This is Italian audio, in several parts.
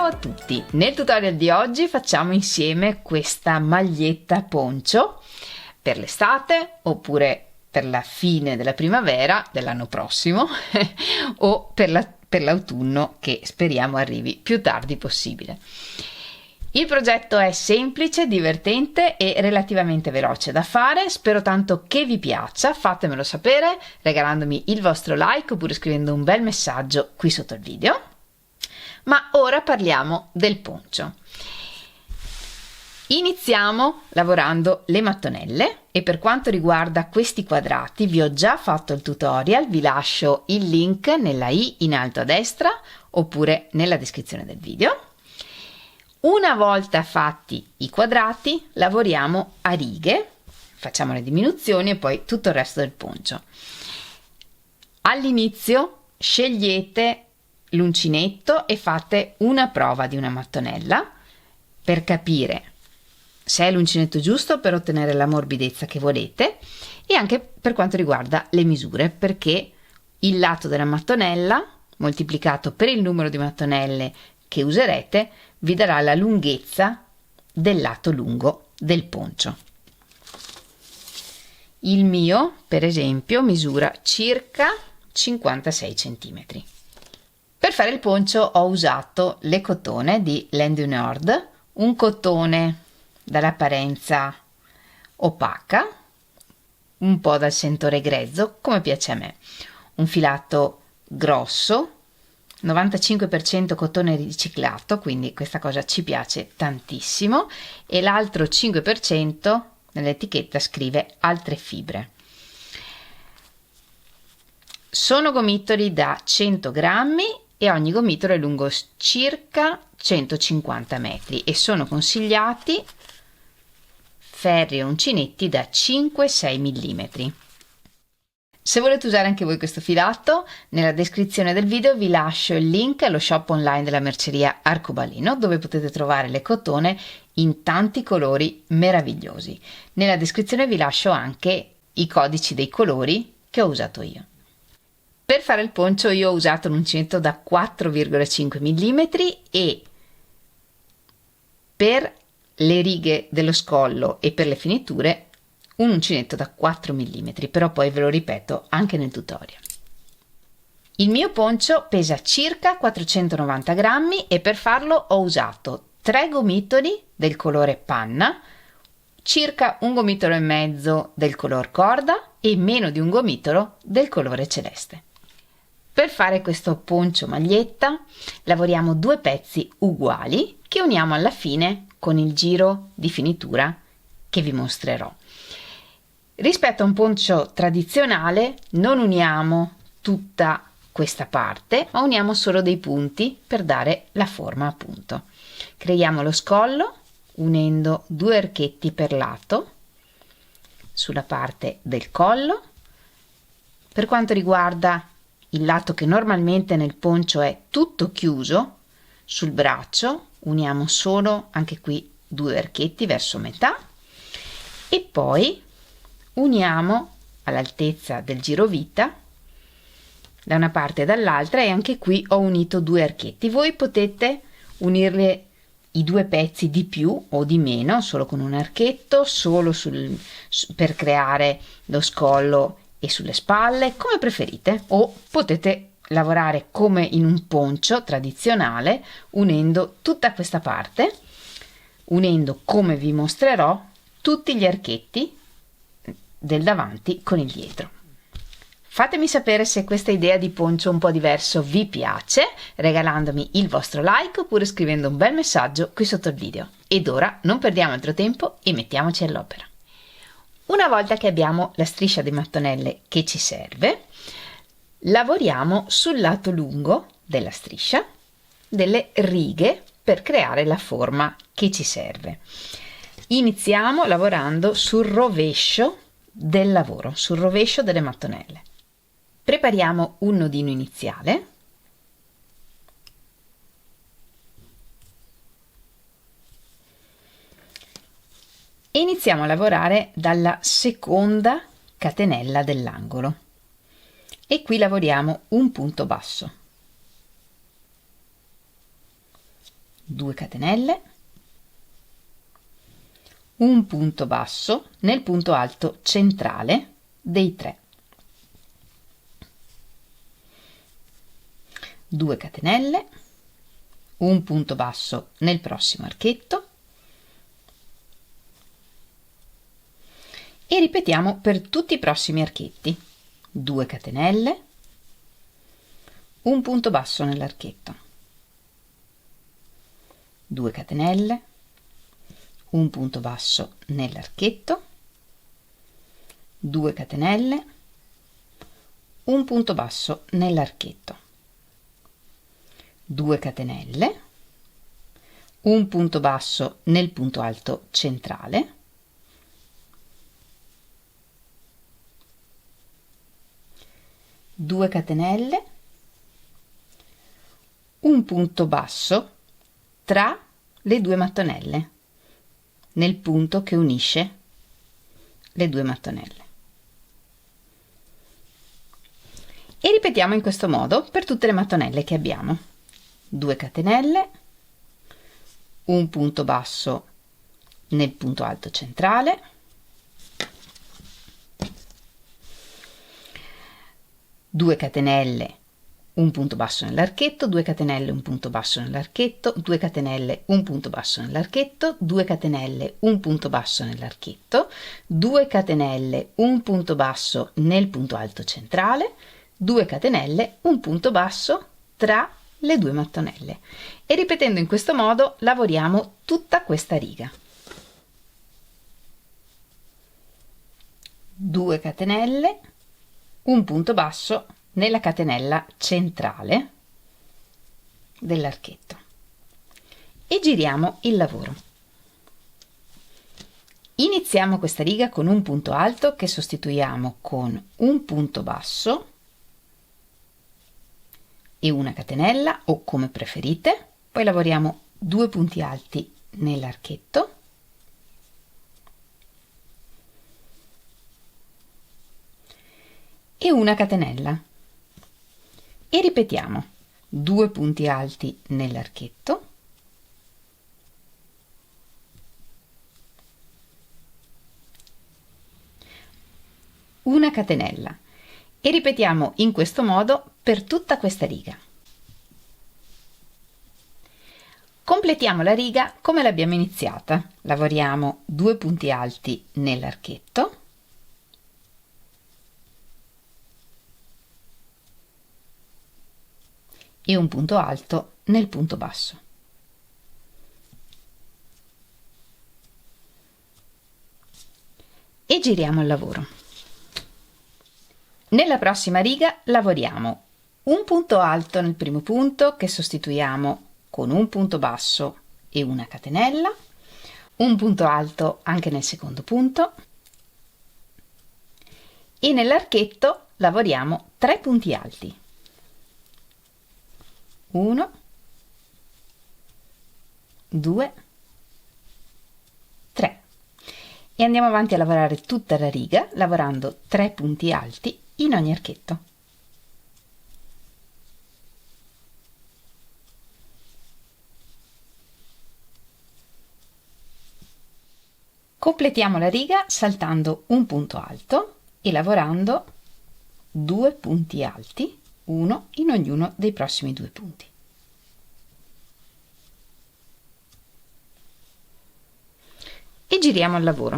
Ciao a tutti! Nel tutorial di oggi facciamo insieme questa maglietta poncho per l'estate oppure per la fine della primavera dell'anno prossimo o per l'autunno che speriamo arrivi più tardi possibile. Il progetto è semplice, divertente e relativamente veloce da fare, spero tanto che vi piaccia, fatemelo sapere regalandomi il vostro like oppure scrivendo un bel messaggio qui sotto il video. Ma ora parliamo del poncho. Iniziamo lavorando le mattonelle e per quanto riguarda questi quadrati vi ho già fatto il tutorial, vi lascio il link nella i in alto a destra oppure nella descrizione del video. Una volta fatti i quadrati lavoriamo a righe, facciamo le diminuzioni e poi tutto il resto del poncho. All'inizio scegliete l'uncinetto e fate una prova di una mattonella per capire se è l'uncinetto giusto per ottenere la morbidezza che volete e anche per quanto riguarda le misure, perché il lato della mattonella moltiplicato per il numero di mattonelle che userete vi darà la lunghezza del lato lungo del poncho. Il mio, per esempio, misura circa 56 cm. Per fare il poncio ho usato le cotone di Land du Nord, un cotone dall'apparenza opaca, un po' dal sentore grezzo, come piace a me, un filato grosso, 95% cotone riciclato, quindi questa cosa ci piace tantissimo, e l'altro 5% nell'etichetta scrive altre fibre. Sono gomitoli da 100 grammi e ogni gomitolo è lungo circa 150 metri e sono consigliati ferri e uncinetti da 5-6 mm. Se volete usare anche voi questo filato, nella descrizione del video vi lascio il link allo shop online della merceria Arcobaleno, dove potete trovare le cotone in tanti colori meravigliosi. Nella descrizione vi lascio anche i codici dei colori che ho usato io. Per fare il poncio io ho usato un uncinetto da 4,5 mm e per le righe dello scollo e per le finiture un uncinetto da 4 mm, però poi ve lo ripeto anche nel tutorial. Il mio poncio pesa circa 490 grammi e per farlo ho usato 3 gomitoli del colore panna, circa un gomitolo e mezzo del color corda e meno di un gomitolo del colore celeste. Per fare questo poncio maglietta lavoriamo 2 pezzi uguali che uniamo alla fine con il giro di finitura che vi mostrerò. Rispetto a un poncio tradizionale non uniamo tutta questa parte, ma uniamo solo dei punti per dare la forma a punto. Creiamo lo scollo unendo 2 archetti per lato sulla parte del collo. Per quanto riguarda il lato che normalmente nel poncio è tutto chiuso, sul braccio uniamo solo anche qui 2 archetti verso metà e poi uniamo all'altezza del girovita da una parte e dall'altra e anche qui ho unito 2 archetti. Voi potete unirle i 2 pezzi di più o di meno, solo con un archetto, solo per creare lo scollo e sulle spalle, come preferite, o potete lavorare come in un poncio tradizionale unendo tutta questa parte, unendo come vi mostrerò tutti gli archetti del davanti con il dietro. Fatemi sapere se questa idea di poncio un po' diverso vi piace regalandomi il vostro like oppure scrivendo un bel messaggio qui sotto il video. Ed ora non perdiamo altro tempo e mettiamoci all'opera. Una volta che abbiamo la striscia di mattonelle che ci serve, lavoriamo sul lato lungo della striscia delle righe per creare la forma che ci serve. Iniziamo lavorando sul rovescio del lavoro, sul rovescio delle mattonelle. Prepariamo un nodino iniziale. E iniziamo a lavorare dalla seconda catenella dell'angolo e qui lavoriamo un punto basso. 2 catenelle, un punto basso nel punto alto centrale dei 3, 2 catenelle, un punto basso nel prossimo archetto e ripetiamo per tutti i prossimi archetti. 2 catenelle, un punto basso nell'archetto, 2 catenelle, un punto basso nell'archetto, 2 catenelle, un punto basso nell'archetto, 2 catenelle, un punto basso nel punto alto centrale, 2 catenelle, un punto basso tra le 2 mattonelle nel punto che unisce le 2 mattonelle e ripetiamo in questo modo per tutte le mattonelle che abbiamo. 2 catenelle, un punto basso nel punto alto centrale, 2 catenelle, un punto basso nell'archetto, 2 catenelle, un punto basso nell'archetto, 2 catenelle, un punto basso nell'archetto, 2 catenelle, un punto basso nell'archetto, 2 catenelle, un punto basso nel punto alto centrale, 2 catenelle, un punto basso tra le 2 mattonelle e ripetendo in questo modo lavoriamo tutta questa riga. 2 catenelle, un punto basso nella catenella centrale dell'archetto e giriamo il lavoro. Iniziamo questa riga con un punto alto che sostituiamo con un punto basso e una catenella o come preferite, poi lavoriamo 2 punti alti nell'archetto e una catenella e ripetiamo 2 punti alti nell'archetto, una catenella e ripetiamo in questo modo per tutta questa riga. Completiamo la riga come l'abbiamo iniziata. Lavoriamo 2 punti alti nell'archetto, e un punto alto nel punto basso. E giriamo il lavoro. Nella prossima riga lavoriamo un punto alto nel primo punto che sostituiamo con un punto basso e una catenella, un punto alto anche nel secondo punto e nell'archetto lavoriamo 3 punti alti. 1, 2, 3 e andiamo avanti a lavorare tutta la riga lavorando 3 punti alti in ogni archetto. Completiamo la riga saltando un punto alto e lavorando 2 punti alti, uno in ognuno dei prossimi 2 punti. E giriamo il lavoro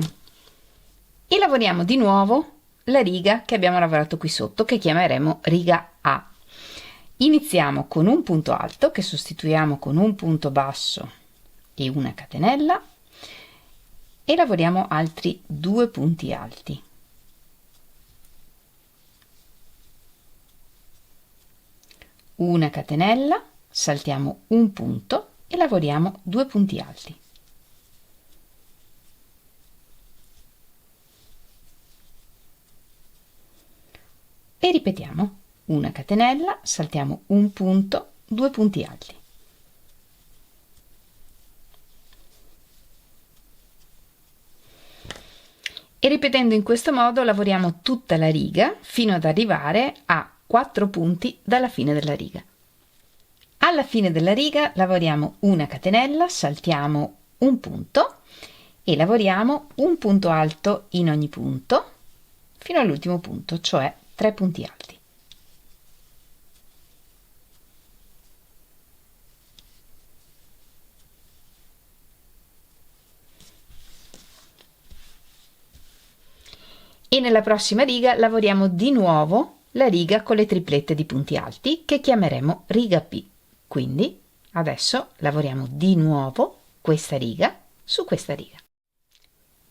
e lavoriamo di nuovo la riga che abbiamo lavorato qui sotto, che chiameremo riga A. Iniziamo con un punto alto che sostituiamo con un punto basso e una catenella e lavoriamo altri 2 punti alti. Una catenella, saltiamo un punto e lavoriamo 2 punti alti. E ripetiamo una catenella, saltiamo un punto, 2 punti alti. E ripetendo in questo modo lavoriamo tutta la riga fino ad arrivare a 4 punti dalla fine della riga. Alla fine della riga lavoriamo una catenella, saltiamo un punto e lavoriamo un punto alto in ogni punto fino all'ultimo punto, cioè 3 punti alti. E nella prossima riga lavoriamo di nuovo la riga con le triplette di punti alti che chiameremo riga P. Quindi adesso lavoriamo di nuovo questa riga su questa riga.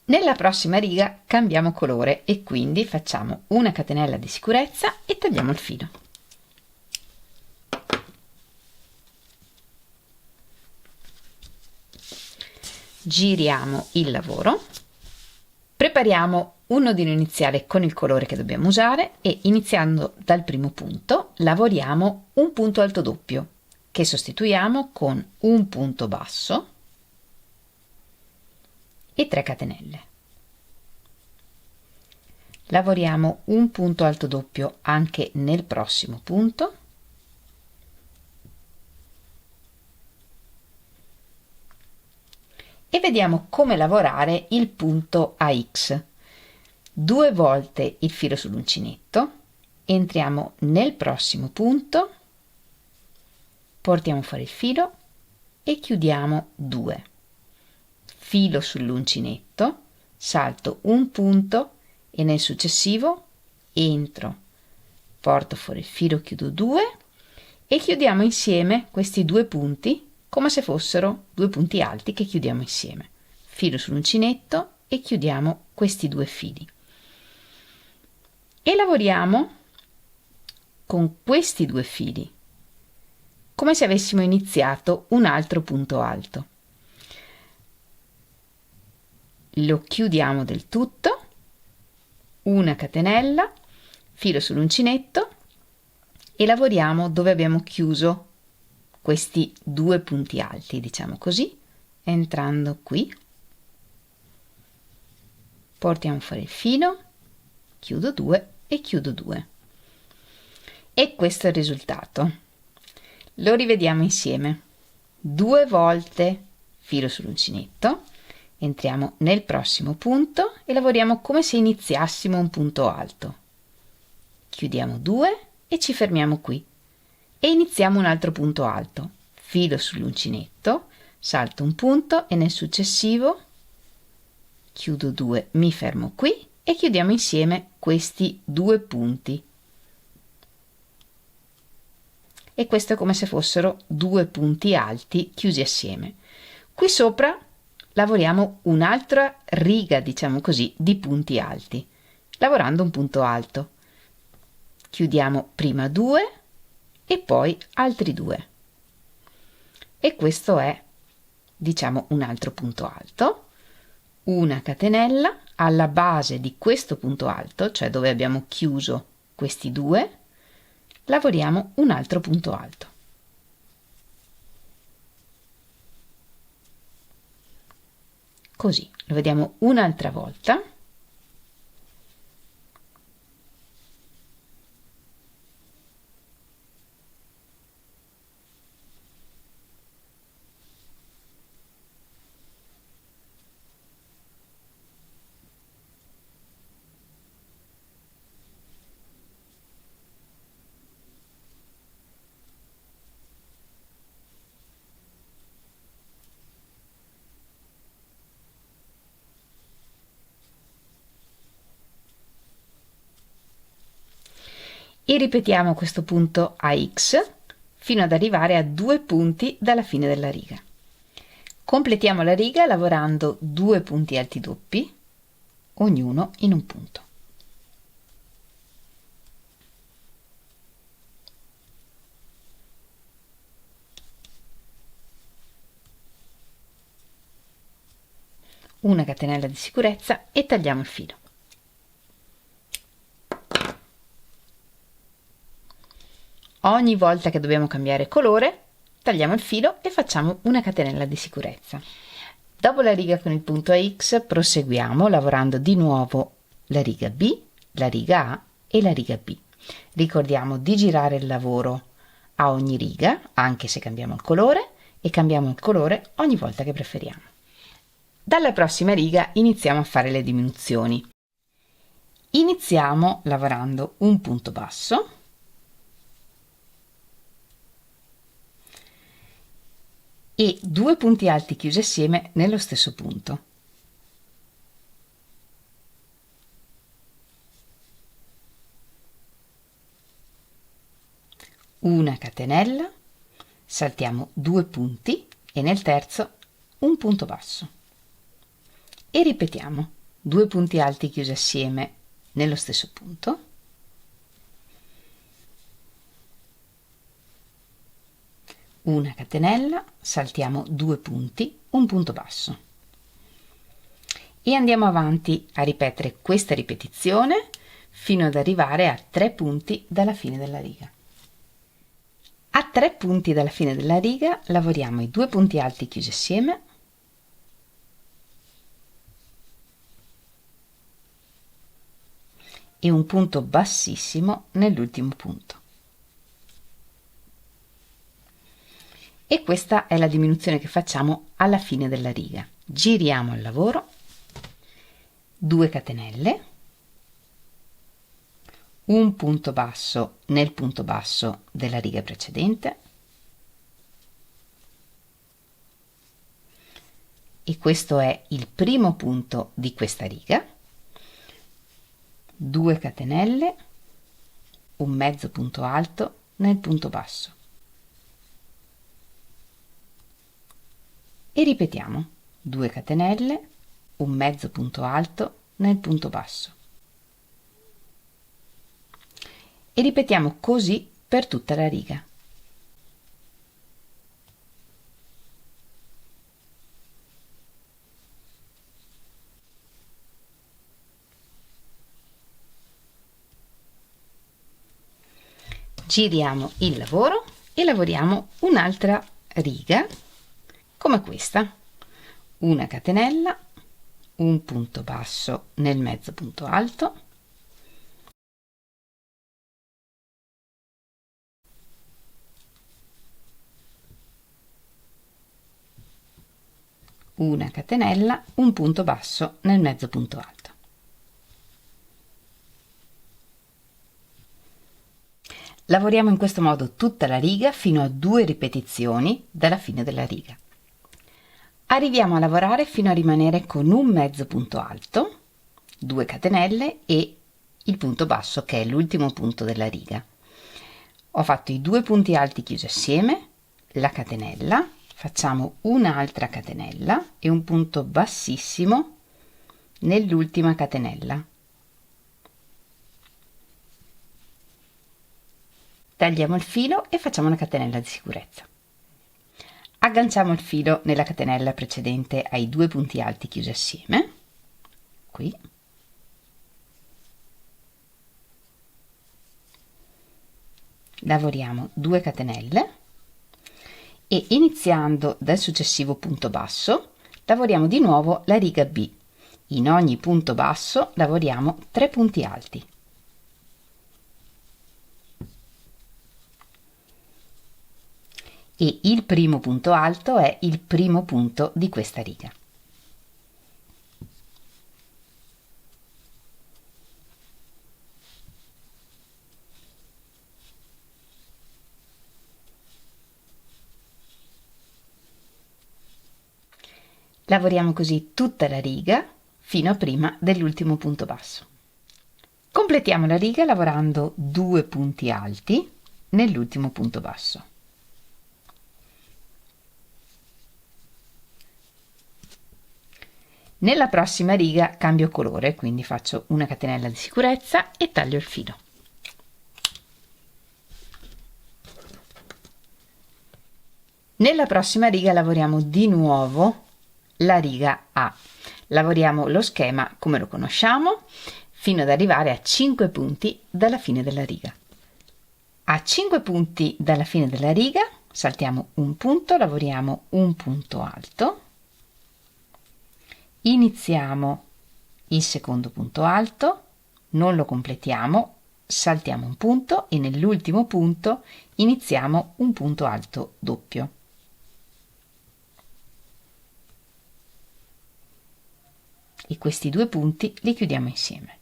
Nella prossima riga cambiamo colore e quindi facciamo una catenella di sicurezza e tagliamo il filo. Giriamo il lavoro, prepariamo un nodino iniziale con il colore che dobbiamo usare e iniziando dal primo punto lavoriamo un punto alto doppio che sostituiamo con un punto basso e 3 catenelle. Lavoriamo un punto alto doppio anche nel prossimo punto e vediamo come lavorare il punto AX. 2 volte il filo sull'uncinetto, entriamo nel prossimo punto, portiamo fuori il filo e chiudiamo 2. Filo sull'uncinetto, salto un punto e nel successivo entro, porto fuori il filo, chiudo 2 e chiudiamo insieme questi 2 punti come se fossero 2 punti alti che chiudiamo insieme. Filo sull'uncinetto e chiudiamo questi 2 fili. E lavoriamo con questi 2 fili come se avessimo iniziato un altro punto alto. Lo chiudiamo del tutto, una catenella, filo sull'uncinetto e lavoriamo dove abbiamo chiuso questi 2 punti alti, diciamo così, entrando qui, portiamo fuori il filo, chiudo 2 e chiudo 2. E questo è il risultato. Lo rivediamo insieme. 2 volte filo sull'uncinetto, entriamo nel prossimo punto e lavoriamo come se iniziassimo un punto alto. Chiudiamo 2 e ci fermiamo qui. E iniziamo un altro punto alto. Filo sull'uncinetto, salto un punto e nel successivo chiudo 2, mi fermo qui e chiudiamo insieme questi 2 punti. E questo è come se fossero 2 punti alti chiusi assieme. Qui sopra lavoriamo un'altra riga, diciamo così, di punti alti, lavorando un punto alto. Chiudiamo prima 2 e poi altri 2. E questo è, diciamo, un altro punto alto, una catenella alla base di questo punto alto, cioè dove abbiamo chiuso questi 2, lavoriamo un altro punto alto. Così, lo vediamo un'altra volta. E ripetiamo questo punto AX fino ad arrivare a 2 punti dalla fine della riga. Completiamo la riga lavorando 2 punti alti doppi, ognuno in un punto. Una catenella di sicurezza e tagliamo il filo. Ogni volta che dobbiamo cambiare colore, tagliamo il filo e facciamo una catenella di sicurezza. Dopo la riga con il punto AX proseguiamo lavorando di nuovo la riga B, la riga A e la riga B. Ricordiamo di girare il lavoro a ogni riga, anche se cambiamo il colore, e cambiamo il colore ogni volta che preferiamo. Dalla prossima riga iniziamo a fare le diminuzioni. Iniziamo lavorando un punto basso e 2 punti alti chiusi assieme nello stesso punto. Una catenella, saltiamo 2 punti e nel terzo un punto basso e ripetiamo 2 punti alti chiusi assieme nello stesso punto, una catenella, saltiamo 2 punti, un punto basso e andiamo avanti a ripetere questa ripetizione fino ad arrivare a 3 punti dalla fine della riga. A 3 punti dalla fine della riga lavoriamo i 2 punti alti chiusi assieme e un punto bassissimo nell'ultimo punto. E questa è la diminuzione che facciamo alla fine della riga. Giriamo il lavoro, 2 catenelle, un punto basso nel punto basso della riga precedente e questo è il primo punto di questa riga, 2 catenelle, un mezzo punto alto nel punto basso e ripetiamo 2 catenelle, un mezzo punto alto nel punto basso e ripetiamo così per tutta la riga. Giriamo il lavoro e lavoriamo un'altra riga come questa, una catenella, un punto basso nel mezzo punto alto, una catenella, un punto basso nel mezzo punto alto. Lavoriamo in questo modo tutta la riga fino a 2 ripetizioni dalla fine della riga. Arriviamo a lavorare fino a rimanere con un mezzo punto alto, 2 catenelle e il punto basso che è l'ultimo punto della riga. Ho fatto i 2 punti alti chiusi assieme, la catenella, facciamo un'altra catenella e un punto bassissimo nell'ultima catenella. Tagliamo il filo e facciamo una catenella di sicurezza. Agganciamo il filo nella catenella precedente ai 2 punti alti chiusi assieme, qui, lavoriamo 2 catenelle e iniziando dal successivo punto basso lavoriamo di nuovo la riga B. In ogni punto basso lavoriamo 3 punti alti. E il primo punto alto è il primo punto di questa riga. Lavoriamo così tutta la riga fino a prima dell'ultimo punto basso. Completiamo la riga lavorando 2 punti alti nell'ultimo punto basso. Nella prossima riga cambio colore, quindi faccio una catenella di sicurezza e taglio il filo. Nella prossima riga lavoriamo di nuovo la riga A. Lavoriamo lo schema come lo conosciamo fino ad arrivare a 5 punti dalla fine della riga. A 5 punti dalla fine della riga saltiamo un punto, lavoriamo un punto alto. Iniziamo il secondo punto alto, non lo completiamo, saltiamo un punto e nell'ultimo punto iniziamo un punto alto doppio. E questi due punti li chiudiamo insieme.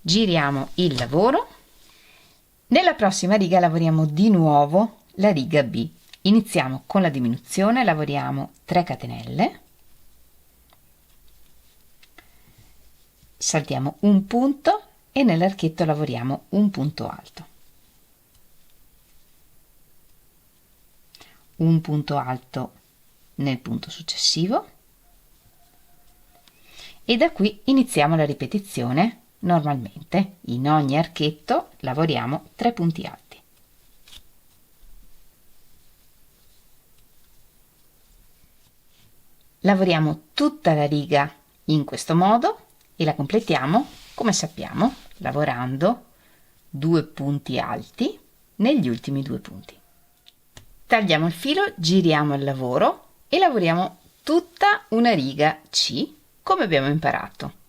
Giriamo il lavoro. Nella prossima riga lavoriamo di nuovo la riga B. Iniziamo con la diminuzione, lavoriamo 3 catenelle, saltiamo un punto e nell'archetto lavoriamo un punto alto. Un punto alto nel punto successivo e da qui iniziamo la ripetizione. Normalmente in ogni archetto lavoriamo 3 punti alti. Lavoriamo tutta la riga in questo modo e la completiamo come sappiamo lavorando 2 punti alti negli ultimi 2 punti. Tagliamo il filo, giriamo il lavoro e lavoriamo tutta una riga C come abbiamo imparato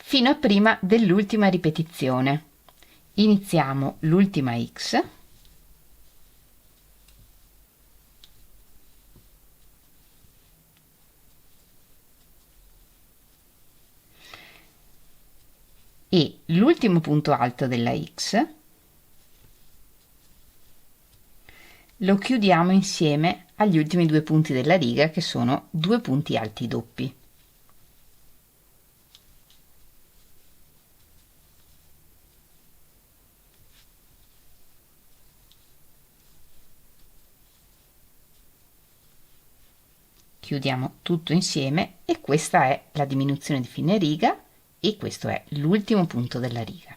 fino a prima dell'ultima ripetizione. Iniziamo l'ultima X e l'ultimo punto alto della X lo chiudiamo insieme agli ultimi 2 punti della riga che sono 2 punti alti doppi. Chiudiamo tutto insieme e questa è la diminuzione di fine riga e questo è l'ultimo punto della riga.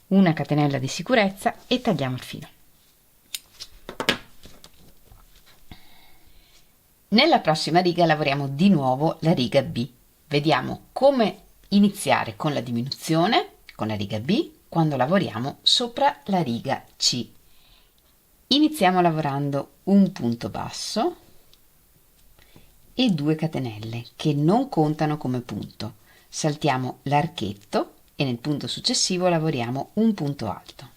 Una catenella di sicurezza e tagliamo il filo. Nella prossima riga lavoriamo di nuovo la riga B. Vediamo come iniziare con la diminuzione, con la riga B, quando lavoriamo sopra la riga C. Iniziamo lavorando un punto basso e 2 catenelle che non contano come punto. Saltiamo l'archetto e nel punto successivo lavoriamo un punto alto.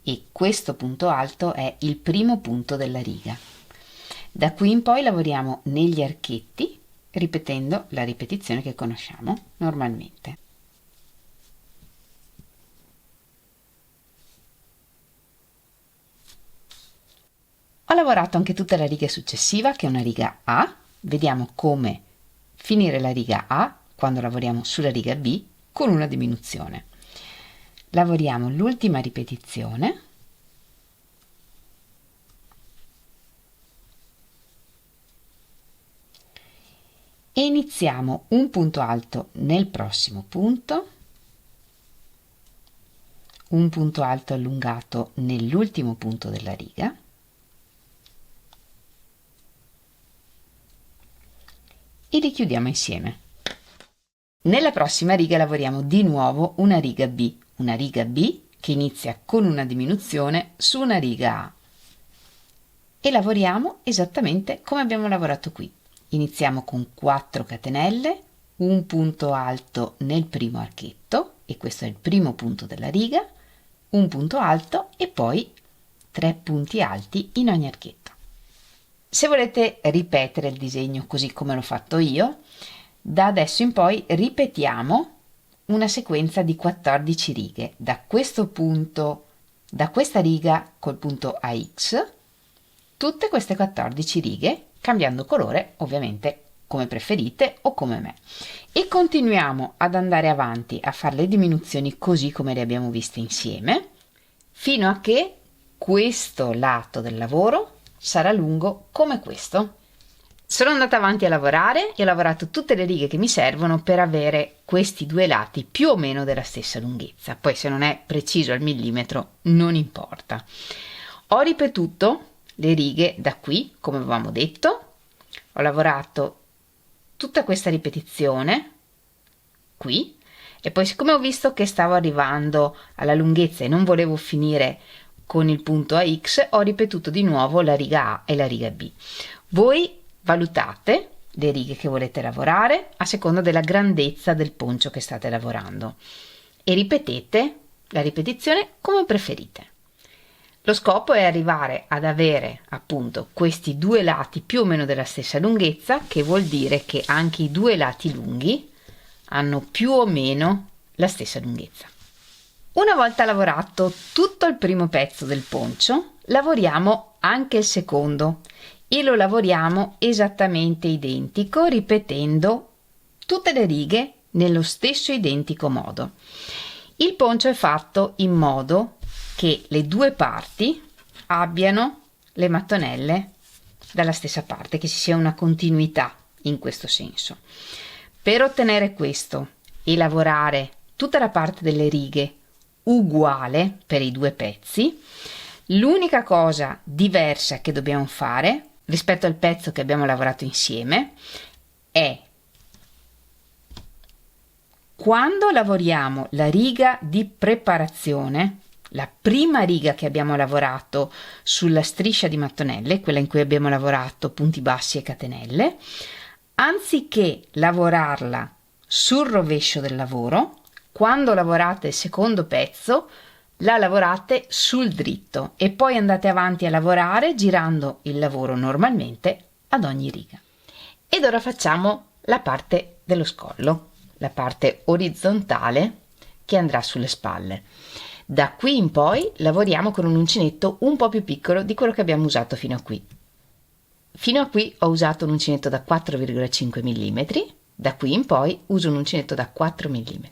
E questo punto alto è il primo punto della riga. Da qui in poi lavoriamo negli archetti ripetendo la ripetizione che conosciamo normalmente. Ho lavorato anche tutta la riga successiva che è una riga A. Vediamo come finire la riga A quando lavoriamo sulla riga B con una diminuzione. Lavoriamo l'ultima ripetizione e iniziamo un punto alto nel prossimo punto, un punto alto allungato nell'ultimo punto della riga e li chiudiamo insieme. Nella prossima riga lavoriamo di nuovo una riga B che inizia con una diminuzione su una riga A e lavoriamo esattamente come abbiamo lavorato qui. Iniziamo con 4 catenelle, un punto alto nel primo archetto e questo è il primo punto della riga, un punto alto e poi 3 punti alti in ogni archetto. Se volete ripetere il disegno così come l'ho fatto io, da adesso in poi ripetiamo una sequenza di 14 righe da questo punto, da questa riga col punto AX, tutte queste 14 righe cambiando colore ovviamente come preferite o come me, e continuiamo ad andare avanti a fare le diminuzioni così come le abbiamo viste insieme fino a che questo lato del lavoro sarà lungo come questo. Sono andata avanti a lavorare e ho lavorato tutte le righe che mi servono per avere questi due lati più o meno della stessa lunghezza. Poi se non è preciso al millimetro non importa. Ho ripetuto le righe da qui come avevamo detto, ho lavorato tutta questa ripetizione qui e poi siccome ho visto che stavo arrivando alla lunghezza e non volevo finire con il punto AX, ho ripetuto di nuovo la riga A e la riga B. Voi valutate le righe che volete lavorare a seconda della grandezza del poncio che state lavorando e ripetete la ripetizione come preferite. Lo scopo è arrivare ad avere appunto questi due lati più o meno della stessa lunghezza, che vuol dire che anche i due lati lunghi hanno più o meno la stessa lunghezza. Una volta lavorato tutto il primo pezzo del poncio, lavoriamo anche il secondo e lo lavoriamo esattamente identico, ripetendo tutte le righe nello stesso identico modo. Il poncio è fatto in modo che le due parti abbiano le mattonelle dalla stessa parte, che ci sia una continuità in questo senso. Per ottenere questo e lavorare tutta la parte delle righe uguale per i due pezzi, l'unica cosa diversa che dobbiamo fare rispetto al pezzo che abbiamo lavorato insieme è quando lavoriamo la riga di preparazione, la prima riga che abbiamo lavorato sulla striscia di mattonelle, quella in cui abbiamo lavorato punti bassi e catenelle, anziché lavorarla sul rovescio del lavoro, quando lavorate il secondo pezzo la lavorate sul dritto e poi andate avanti a lavorare girando il lavoro normalmente ad ogni riga. Ed ora facciamo la parte dello scollo, la parte orizzontale che andrà sulle spalle. Da qui in poi lavoriamo con un uncinetto un po' più piccolo di quello che abbiamo usato fino a qui. Fino a qui ho usato un uncinetto da 4,5 mm, da qui in poi uso un uncinetto da 4 mm.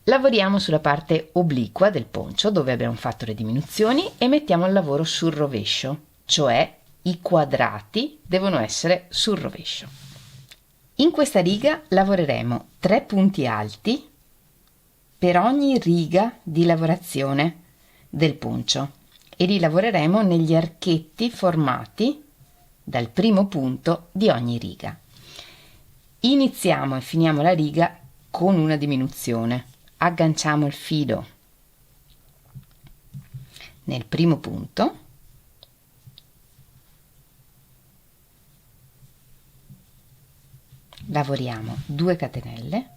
Lavoriamo sulla parte obliqua del poncio dove abbiamo fatto le diminuzioni e mettiamo il lavoro sul rovescio, cioè i quadrati devono essere sul rovescio. In questa riga lavoreremo 3 punti alti per ogni riga di lavorazione del poncio e li lavoreremo negli archetti formati dal primo punto di ogni riga. Iniziamo e finiamo la riga con una diminuzione. Agganciamo il filo nel primo punto, lavoriamo 2 catenelle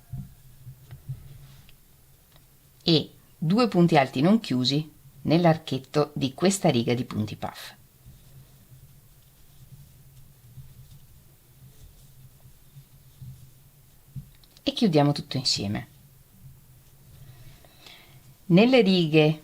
e 2 punti alti non chiusi nell'archetto di questa riga di punti puff. E chiudiamo tutto insieme. Nelle righe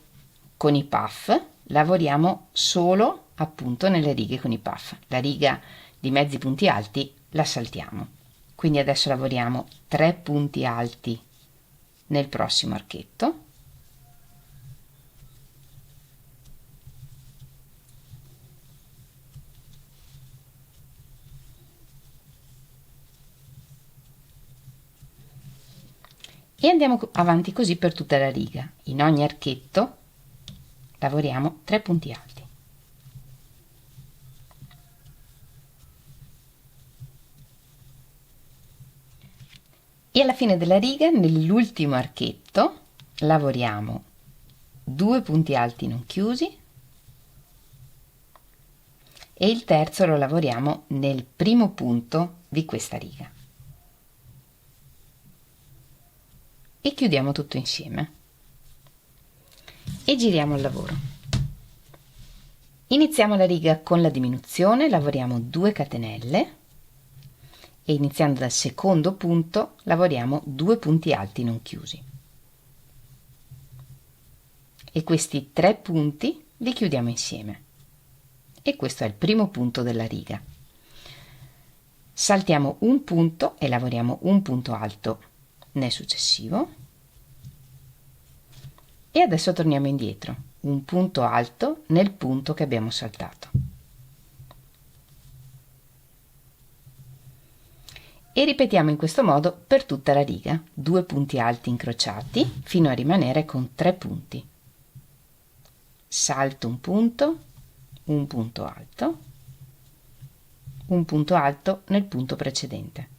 con i puff lavoriamo solo appunto nelle righe con i puff. La riga di mezzi punti alti la saltiamo. Quindi adesso lavoriamo 3 punti alti nel prossimo archetto. E andiamo avanti così per tutta la riga. In ogni archetto lavoriamo 3 punti alti. E alla fine della riga, nell'ultimo archetto, lavoriamo 2 punti alti non chiusi e il terzo lo lavoriamo nel primo punto di questa riga. E chiudiamo tutto insieme e giriamo il lavoro. Iniziamo la riga con la diminuzione, lavoriamo 2 catenelle e iniziando dal secondo punto lavoriamo 2 punti alti non chiusi e questi 3 punti li chiudiamo insieme e questo è il primo punto della riga. Saltiamo un punto e lavoriamo un punto alto nel successivo e adesso torniamo indietro, un punto alto nel punto che abbiamo saltato e ripetiamo in questo modo per tutta la riga, 2 punti alti incrociati fino a rimanere con 3 punti. Salto un punto alto, un punto alto nel punto precedente.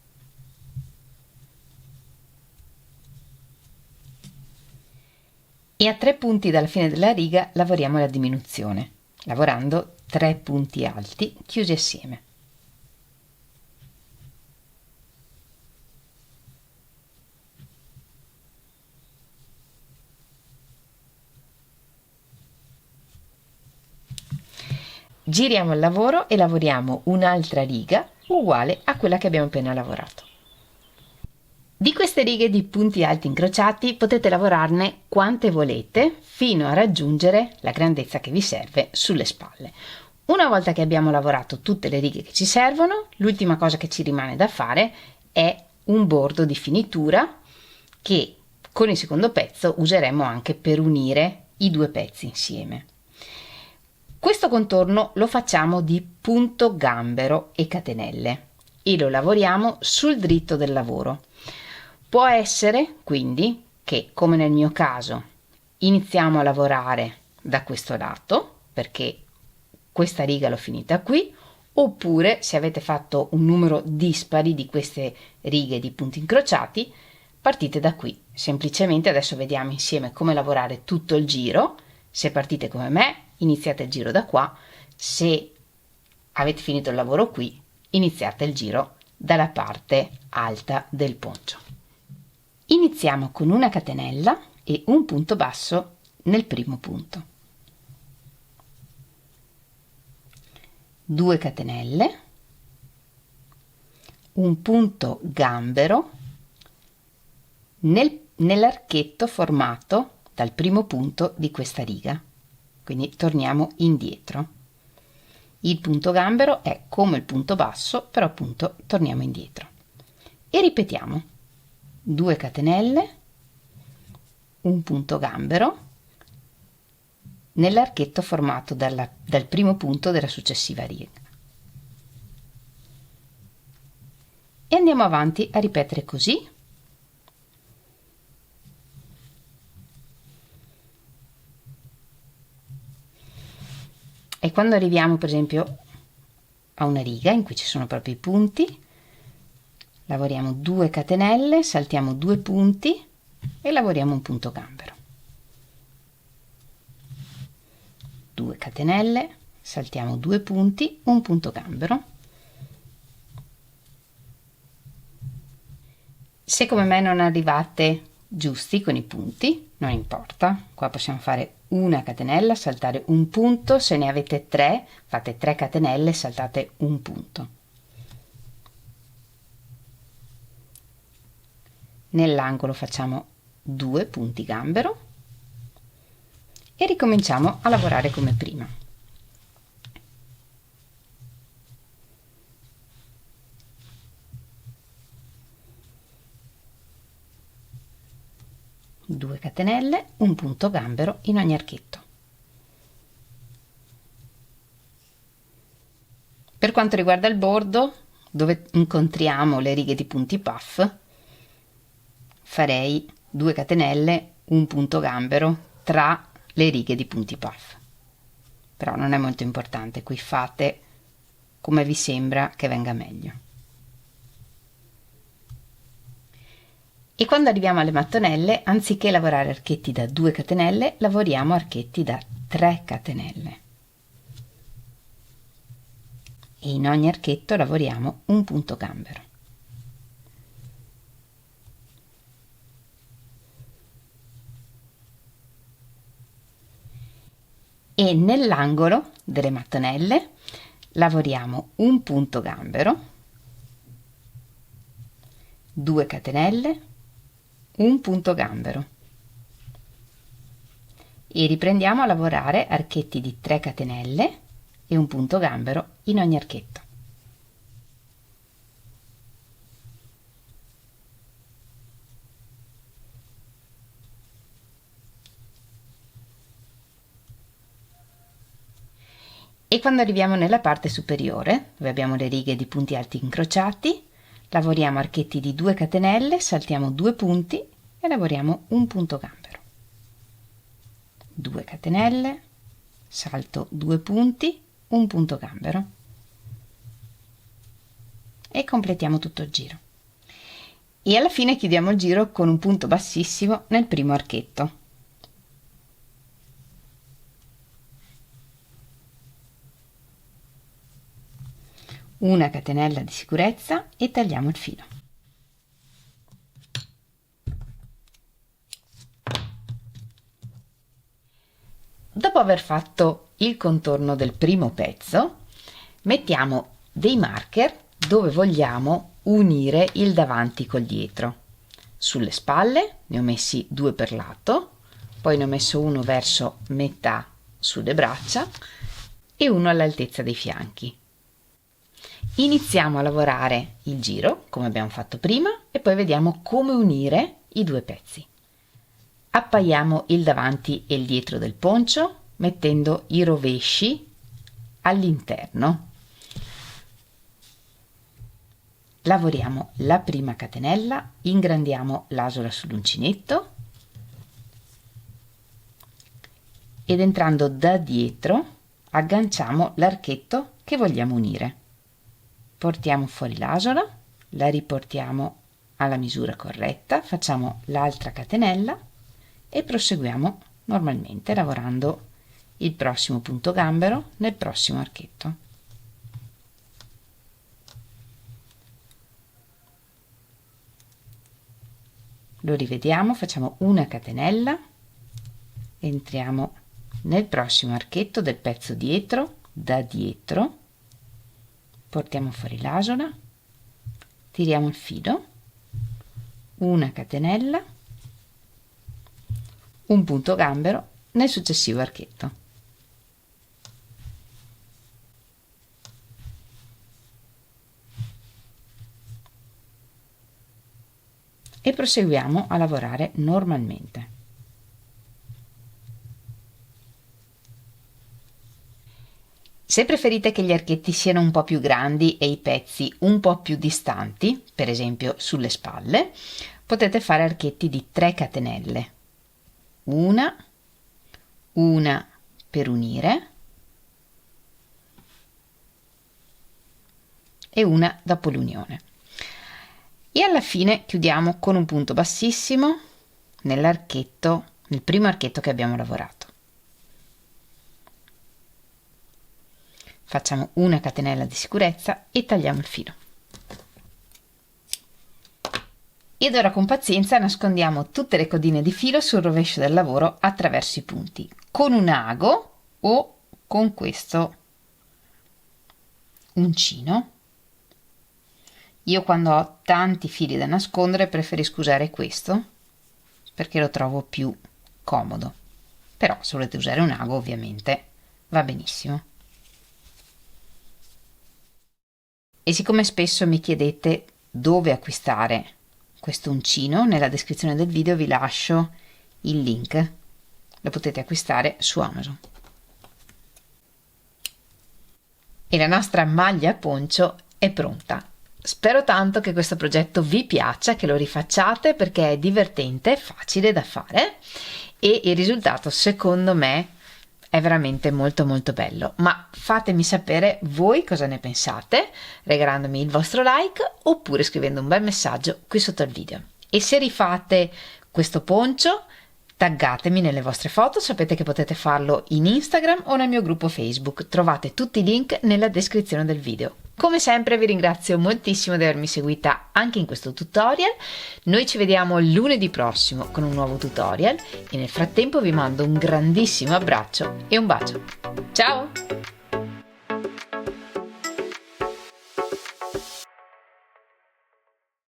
E a 3 punti dalla fine della riga lavoriamo la diminuzione, lavorando 3 punti alti chiusi assieme. Giriamo il lavoro e lavoriamo un'altra riga uguale a quella che abbiamo appena lavorato. Di queste righe di punti alti incrociati potete lavorarne quante volete fino a raggiungere la grandezza che vi serve sulle spalle. Una volta che abbiamo lavorato tutte le righe che ci servono, l'ultima cosa che ci rimane da fare è un bordo di finitura che con il secondo pezzo useremo anche per unire i due pezzi insieme. Questo contorno lo facciamo di punto gambero e catenelle e lo lavoriamo sul dritto del lavoro. Può essere quindi che, come nel mio caso, iniziamo a lavorare da questo lato perché questa riga l'ho finita qui, oppure se avete fatto un numero dispari di queste righe di punti incrociati, partite da qui. Semplicemente adesso vediamo insieme come lavorare tutto il giro. Se partite come me, iniziate il giro da qua. Se avete finito il lavoro qui, iniziate il giro dalla parte alta del poncio. Iniziamo con una catenella e un punto basso nel primo punto. 2 catenelle, un punto gambero nell'archetto formato dal primo punto di questa riga. Quindi torniamo indietro. Il punto gambero è come il punto basso, però appunto torniamo indietro. E ripetiamo. 2 catenelle, un punto gambero nell'archetto formato dal primo punto della successiva riga. E andiamo avanti a ripetere così. E quando arriviamo per esempio a una riga in cui ci sono proprio i punti, lavoriamo 2 catenelle, saltiamo 2 punti e lavoriamo un punto gambero. 2 catenelle, saltiamo 2 punti, un punto gambero. Se come me non arrivate giusti con i punti, non importa, qua possiamo fare una catenella, saltare un punto, se ne avete 3, fate 3 catenelle, saltate un punto. Nell'angolo facciamo 2 punti gambero e ricominciamo a lavorare come prima. Due catenelle, un punto gambero in ogni archetto. Per quanto riguarda il bordo, dove incontriamo le righe di punti puff, farei 2 catenelle, un punto gambero tra le righe di punti puff. Però non è molto importante, qui fate come vi sembra che venga meglio. E quando arriviamo alle mattonelle, anziché lavorare archetti da 2 catenelle, lavoriamo archetti da 3 catenelle. E in ogni archetto lavoriamo un punto gambero. E nell'angolo delle mattonelle lavoriamo un punto gambero, 2 catenelle, un punto gambero e riprendiamo a lavorare archetti di 3 catenelle e un punto gambero in ogni archetto. E quando arriviamo nella parte superiore, dove abbiamo le righe di punti alti incrociati, lavoriamo archetti di 2 catenelle, saltiamo 2 punti e lavoriamo un punto gambero. 2 catenelle, salto 2 punti, un punto gambero e completiamo tutto il giro. E alla fine chiudiamo il giro con un punto bassissimo nel primo archetto. Una catenella di sicurezza e tagliamo il filo. Dopo aver fatto il contorno del primo pezzo, mettiamo dei marker dove vogliamo unire il davanti col dietro. Sulle spalle ne ho messi 2 per lato, poi ne ho messo uno verso metà sulle braccia e uno all'altezza dei fianchi. Iniziamo a lavorare il giro come abbiamo fatto prima e poi vediamo come unire i due pezzi. Appaiamo il davanti e il dietro del poncio mettendo i rovesci all'interno. Lavoriamo la prima catenella, ingrandiamo l'asola sull'uncinetto ed entrando da dietro agganciamo l'archetto che vogliamo unire. Portiamo fuori l'asola, la riportiamo alla misura corretta, facciamo l'altra catenella e proseguiamo normalmente lavorando il prossimo punto gambero nel prossimo archetto. Lo rivediamo, facciamo una catenella, entriamo nel prossimo archetto del pezzo dietro, da dietro, portiamo fuori l'asola, tiriamo il filo, una catenella, un punto gambero nel successivo archetto. E proseguiamo a lavorare normalmente. Se preferite che gli archetti siano un po' più grandi e i pezzi un po' più distanti, per esempio sulle spalle, potete fare archetti di 3 catenelle. Una per unire e una dopo l'unione. E alla fine chiudiamo con un punto bassissimo nell'archetto, nel primo archetto che abbiamo lavorato. Facciamo una catenella di sicurezza e tagliamo il filo. Ed ora con pazienza nascondiamo tutte le codine di filo sul rovescio del lavoro attraverso i punti, con un ago o con questo uncino. Io quando ho tanti fili da nascondere preferisco usare questo perché lo trovo più comodo, però se volete usare un ago ovviamente va benissimo. E siccome spesso mi chiedete dove acquistare questo uncino, nella descrizione del video vi lascio il link, lo potete acquistare su Amazon. E la nostra maglia poncio è pronta. Spero tanto che questo progetto vi piaccia, che lo rifacciate perché è divertente, facile da fare e il risultato secondo me è veramente molto bello, ma fatemi sapere voi cosa ne pensate regalandomi il vostro like oppure scrivendo un bel messaggio qui sotto il video. E se rifate questo poncio taggatemi nelle vostre foto, sapete che potete farlo in Instagram o nel mio gruppo Facebook, trovate tutti i link nella descrizione del video. Come sempre vi ringrazio moltissimo di avermi seguita anche in questo tutorial, noi ci vediamo lunedì prossimo con un nuovo tutorial e nel frattempo vi mando un grandissimo abbraccio e un bacio. Ciao!